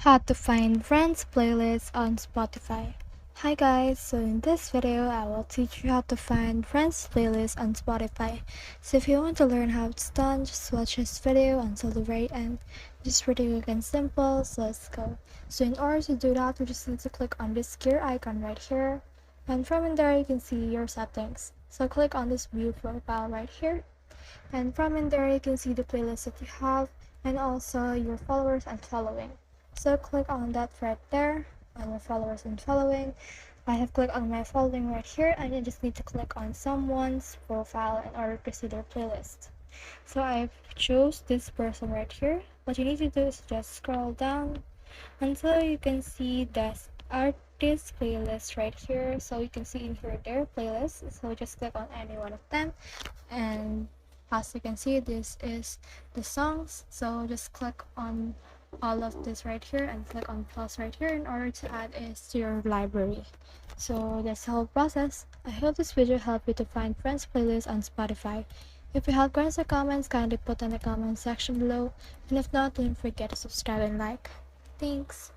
How to find friends playlist on Spotify. Hi guys, so in this video I will teach you how to find friends playlist on Spotify. So if you want to learn how it's done, just watch this video until the very end. Just pretty quick and simple, so let's go. So in order to do that, we just need to click on this gear icon right here. And from in there you can see your settings. So click on this view profile right here. And from in there you can see the playlist that you have and also your followers and following. So click on that right there on your followers and following. I have clicked on my following right here and you just need to click on someone's profile in order to see their playlist. So I've chose this person right here. What you need to do is just scroll down until you can see the artist playlist right here. So you can see in here their playlist. So just click on any one of them, and as you can see, this is the songs. So just click on all of this right here and click on plus right here in order to add it to your library. So that's the whole process. I hope this video helped you to find friends playlist on Spotify. If you have questions or comments, kindly put in the comment section below, and if not, don't forget to subscribe and like. Thanks.